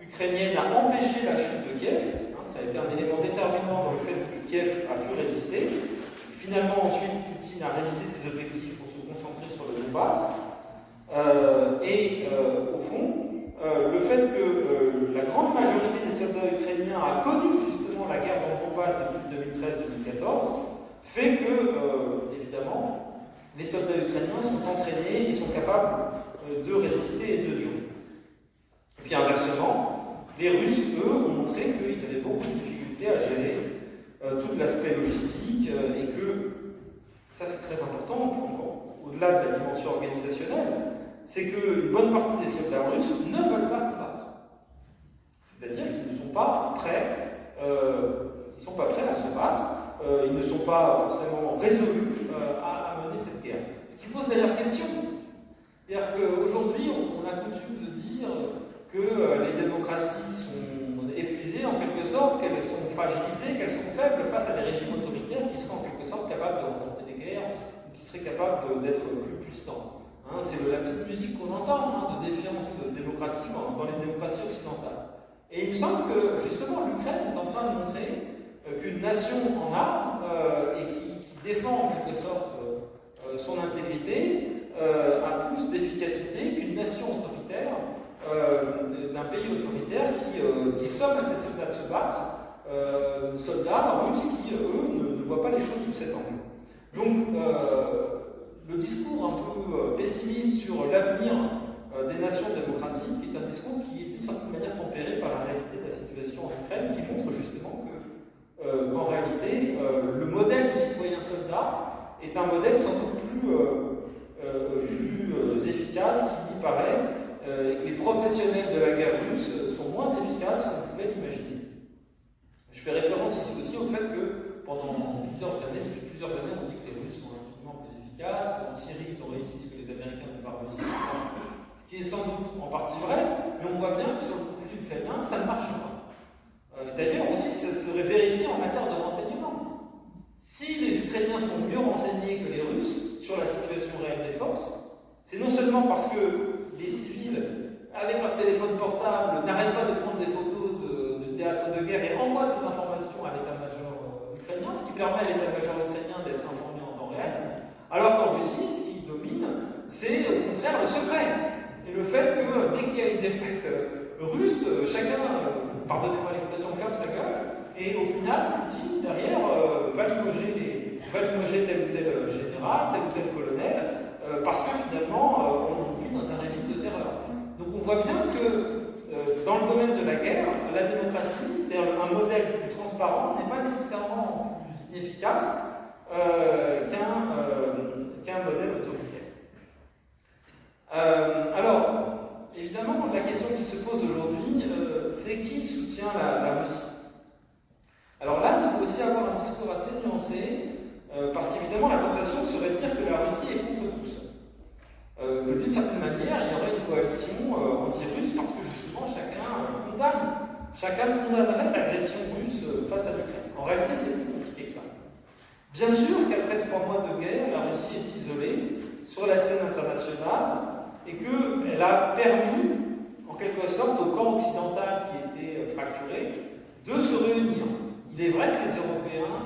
ukrainiennes a empêché la chute de Kiev. Ça a été un élément déterminant dans le fait que Kiev a pu résister. Finalement, ensuite, Poutine a révisé ses objectifs pour se concentrer sur le Donbass. Au fond, le fait que la grande majorité des soldats ukrainiens a connu justement la guerre dans le Donbass depuis 2013-2014 fait que, évidemment, les soldats ukrainiens sont entraînés et sont capables de résister et de durer. Et puis inversement, les Russes, eux, ont montré c'est qu'une bonne partie des soldats russes ne veulent pas combattre. C'est-à-dire qu'ils ne sont pas prêts, à se battre, ils ne sont pas forcément résolus à mener cette guerre. Ce qui pose d'ailleurs question. C'est-à-dire qu'aujourd'hui, on a coutume de dire que les démocraties sont épuisées en quelque sorte, qu'elles sont fragilisées, qu'elles sont faibles face à des régimes autoritaires qui seraient en quelque sorte capables de remporter des guerres ou qui seraient capables d'être plus puissants. Hein, c'est la petite musique qu'on entend de défiance démocratique dans les démocraties occidentales. Et il me semble que justement l'Ukraine est en train de montrer qu'une nation en armes et qui défend en quelque sorte son intégrité a plus d'efficacité qu'une nation autoritaire d'un pays autoritaire qui somme à ses soldats de se battre, soldats russes qui, eux, ne voient pas les choses sous cet angle. Donc, le discours un peu pessimiste sur l'avenir des nations démocratiques est un discours qui est d'une certaine manière tempéré par la réalité de la situation en Ukraine, qui montre justement qu'en réalité, le modèle du citoyen soldat est un modèle sans doute plus efficace qu'il y paraît, et que les professionnels de la guerre russe sont moins efficaces qu'on pouvait l'imaginer. Je fais référence ici aussi au fait que depuis plusieurs années, on dit que les Russes sont infiniment plus efficaces. En Syrie, ils ont réussi ce que les Américains n'ont pas réussi. Ce qui est sans doute en partie vrai, mais on voit bien que sur le conflit ukrainien, ça ne marche pas. D'ailleurs, aussi, ça serait vérifié en matière de renseignement. Si les Ukrainiens sont mieux renseignés que les Russes sur la situation réelle des forces, c'est non seulement parce que les civils, avec leur téléphone portable, n'arrêtent pas de prendre des photos de théâtre de guerre et envoient ces informations à l'état-major ukrainien, ce qui permet à l'état-major ukrainien d'être informé en temps réel, alors qu'en Russie, ce qui domine, c'est au contraire le secret. Et le fait que dès qu'il y a une défaite russe, chacun, pardonnez-moi l'expression, ferme sa gueule, et au final, Poutine, derrière, va limoger tel ou tel général, tel ou tel colonel, parce que finalement, on vit dans un régime de terreur. Donc on voit bien que dans le domaine de la guerre, la démocratie, c'est-à-dire un modèle plus transparent, n'est pas nécessairement plus efficace qu'un modèle autoritaire. Alors, évidemment, la question qui se pose aujourd'hui, c'est qui soutient la Russie? Alors là, il faut aussi avoir un discours assez nuancé, parce qu'évidemment, la tentation serait de dire que la Russie est contre tous. Que d'une certaine manière, il y aurait une coalition anti-russe, parce que justement, chacun condamnerait l'agression russe face à l'Ukraine. En réalité, c'est plus compliqué que ça. Bien sûr qu'après 3 mois de guerre, la Russie est isolée sur la scène internationale, et qu'elle a permis, en quelque sorte, au camp occidental qui était fracturé, de se réunir. Il est vrai que les Européens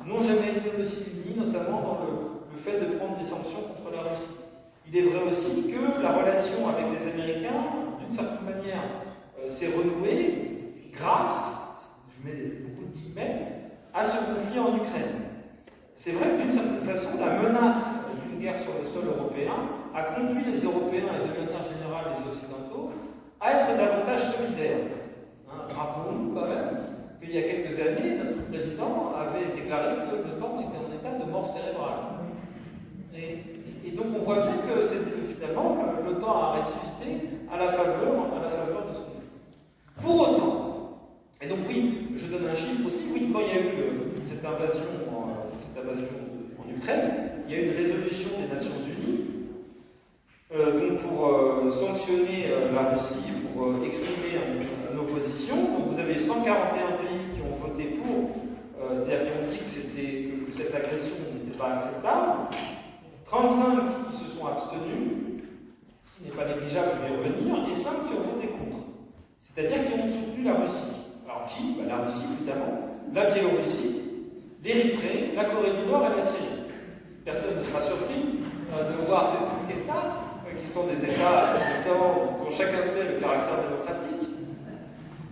n'ont jamais été aussi unis, notamment dans le fait de prendre des sanctions contre la Russie. Il est vrai aussi que la relation avec les Américains, d'une certaine manière, s'est renouée grâce, je mets beaucoup de guillemets, à ce conflit en Ukraine. C'est vrai que d'une certaine façon, la menace d'une guerre sur le sol européen a conduit les Européens et de manière générale les Occidentaux à être davantage solidaires. Rappelons-nous quand même qu'il y a quelques années, notre président avait déclaré que l'OTAN était en état de mort cérébrale. Et donc on voit bien que finalement l'OTAN a ressuscité à la faveur de ce conflit. Pour autant, et donc oui, je donne un chiffre aussi, oui, quand il y a eu cette invasion en Ukraine, il y a eu une résolution des Nations Unies donc pour sanctionner la Russie, pour exprimer une opposition. Donc vous avez 141 pays qui ont voté pour, c'est-à-dire qui ont dit que cette agression n'était pas acceptable, 35 qui se sont abstenus, ce qui n'est pas négligeable, je vais y revenir, et 5 qui ont voté contre, c'est-à-dire qui ont soutenu la Russie. Alors qui? La Russie, évidemment, la Biélorussie, l'Érythrée, la Corée du Nord et la Syrie. Personne ne sera surpris de voir ces 5 États, qui sont des États évidemment dont chacun sait le caractère démocratique.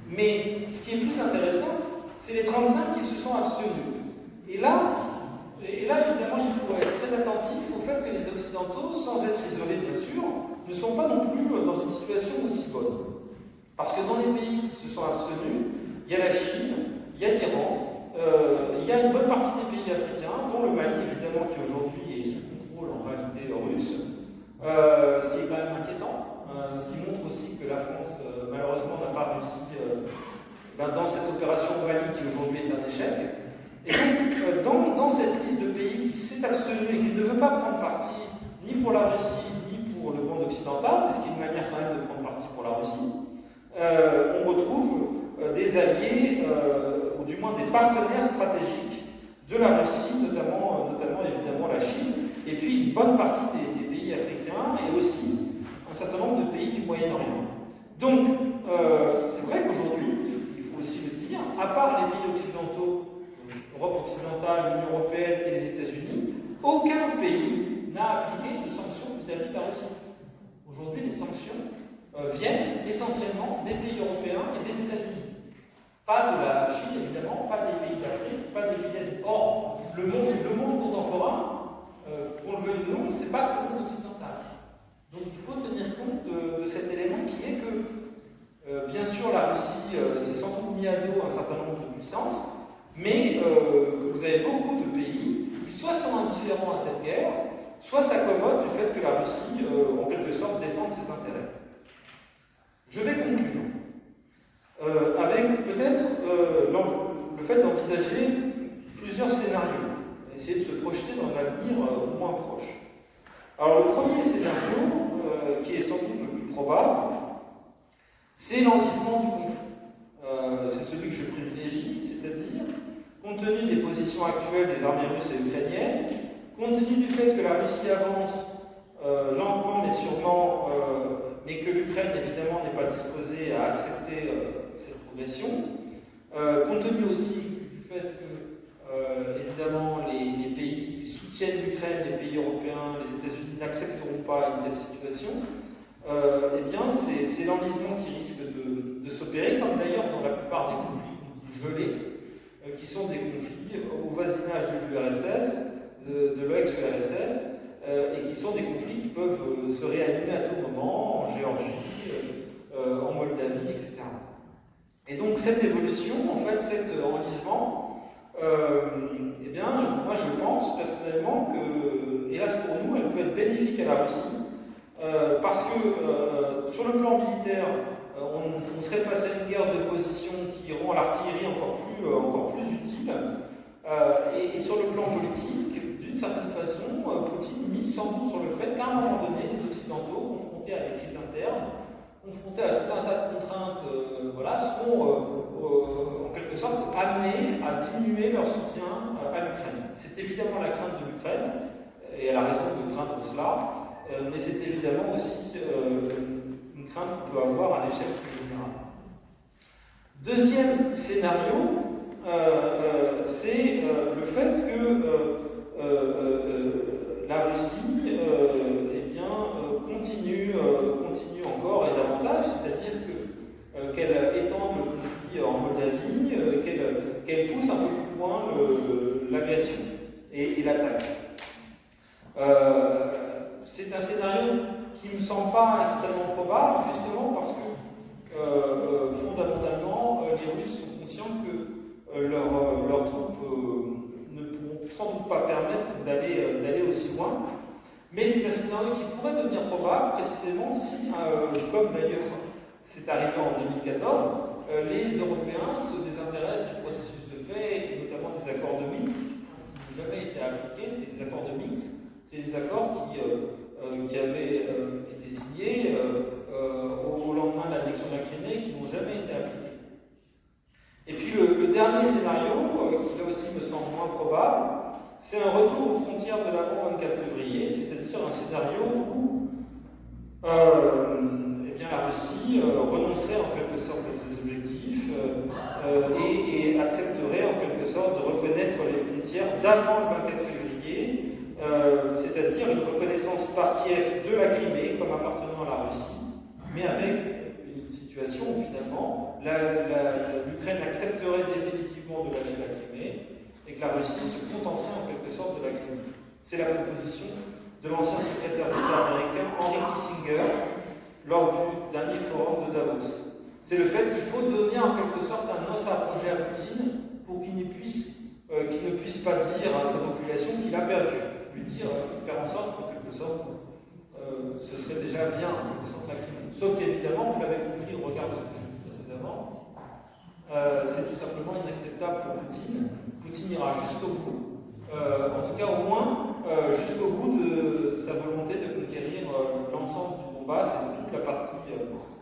Mais ce qui est plus intéressant, c'est les 35 qui se sont abstenus. Et là, évidemment, il faut être très attentif au fait que les Occidentaux, sans être isolés bien sûr, ne sont pas non plus dans une situation aussi bonne. Parce que dans les pays qui se sont abstenus, il y a la Chine, il y a l'Iran, il y a une bonne partie des pays africains, dont le Mali évidemment qui aujourd'hui est sous contrôle en réalité russe, ce qui est quand même inquiétant, ce qui montre aussi que la France, malheureusement, n'a pas réussi dans cette opération au Mali qui aujourd'hui est un échec. Et donc, dans cette liste de pays qui s'est abstenu et qui ne veut pas prendre parti ni pour la Russie, ni pour le monde occidental, ce qui est une manière quand même de prendre parti pour la Russie, on retrouve des alliés, ou du moins des partenaires stratégiques de la Russie, notamment évidemment la Chine, et puis une bonne partie des pays africains, et aussi un certain nombre de pays du Moyen-Orient. Donc, c'est vrai qu'aujourd'hui, il faut aussi le dire, à part les pays occidentaux, l'Europe occidentale, l'Union européenne et les États-Unis, aucun pays n'a appliqué de sanctions vis-à-vis de la Russie. Aujourd'hui, les sanctions viennent essentiellement des pays européens et des États-Unis. Pas de la Chine, évidemment, pas des pays d'Afrique, pas des pays d'Asie. Or, le monde contemporain, qu'on le veuille ou non, c'est pas que le monde occidental. Donc il faut tenir compte de cet élément qui est que, bien sûr, la Russie s'est sans doute mis à dos un certain nombre de puissances, mais que vous avez beaucoup de pays qui soit sont indifférents à cette guerre, soit s'accommodent du fait que la Russie, en quelque sorte, défende ses intérêts. Je vais conclure avec peut-être le fait d'envisager plusieurs scénarios, essayer de se projeter dans l'avenir au moins proche. Alors le premier scénario, qui est sans doute le plus probable, c'est l'enlisement du conflit. C'est celui que je privilégie, c'est-à-dire, compte tenu des positions actuelles des armées russes et ukrainiennes, compte tenu du fait que la Russie avance lentement mais sûrement, mais que l'Ukraine évidemment n'est pas disposée à accepter cette progression, compte tenu aussi du fait que évidemment les pays qui soutiennent l'Ukraine, les pays européens, les États-Unis n'accepteront pas une telle situation, eh bien c'est l'enlisement qui risque de s'opérer, comme d'ailleurs dans la plupart des conflits gelés, qui sont des conflits au voisinage de l'URSS, de l'ex-URSS, et qui sont des conflits qui peuvent se réanimer à tout moment, en Géorgie, en Moldavie, etc. Et donc cette évolution, en fait, cet enlisement, eh bien, moi je pense personnellement que, hélas pour nous, elle peut être bénéfique à la Russie, parce que sur le plan militaire, on serait face à une guerre de position qui rend l'artillerie encore plus utile, et sur le plan politique, d'une certaine façon, Poutine mise sans doute sur le fait qu'à un moment donné, les Occidentaux, confrontés à des crises internes, confrontés à tout un tas de contraintes, seront en quelque sorte amenés à diminuer leur soutien à l'Ukraine. C'est évidemment la crainte de l'Ukraine, et elle a raison de craindre cela, mais c'est évidemment aussi une crainte qu'on peut avoir à l'échelle plus générale. Deuxième scénario, c'est le fait que la Russie continue encore et davantage, c'est-à-dire qu'elle étende le conflit en Moldavie, qu'elle pousse un peu plus loin l'agression et l'attaque. C'est un scénario qui ne me semble pas extrêmement probable, justement parce que fondamentalement, les Russes sont conscients que leurs troupes ne pourront sans doute pas permettre d'aller aussi loin. Mais c'est un scénario qui pourrait devenir probable, précisément si, comme d'ailleurs c'est arrivé en 2014, les Européens se désintéressent du processus de paix, et notamment des accords de Minsk, qui n'ont jamais été appliqués. C'est des accords de Minsk, c'est des accords qui avaient été signés au lendemain de l'annexion de la Crimée, qui n'ont jamais été appliqués. Et puis le dernier scénario, qui là aussi me semble moins probable, c'est un retour aux frontières de l'avant 24 février, c'est-à-dire un scénario où la Russie renoncerait en quelque sorte à ses objectifs et accepterait en quelque sorte de reconnaître les frontières d'avant le 24 février, c'est-à-dire une reconnaissance par Kiev de la Crimée comme appartenant à la Russie, mais avec une situation où finalement l'Ukraine accepterait définitivement de lâcher la Crimée et que la Russie se contenterait en quelque sorte de la Crimée. C'est la proposition de l'ancien secrétaire d'État américain Henry Kissinger lors du dernier forum de Davos. C'est le fait qu'il faut donner en quelque sorte un os à ronger à Poutine pour qu'il ne puisse pas dire à sa population qu'il a perdu. Lui dire, faire en sorte en quelque sorte ce serait déjà bien que centre la Crimée. Sauf qu'évidemment, vous l'avez compris au regard de ce que je dis précédemment, c'est tout simplement inacceptable pour Poutine. Poutine ira jusqu'au bout, en tout cas au moins jusqu'au bout de sa volonté de conquérir l'ensemble du Donbass et de toute la partie,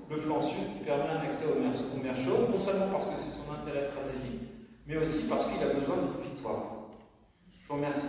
le flanc sud, qui permet un accès aux mers chaudes, non seulement parce que c'est son intérêt stratégique, mais aussi parce qu'il a besoin d'une victoire. Je vous remercie.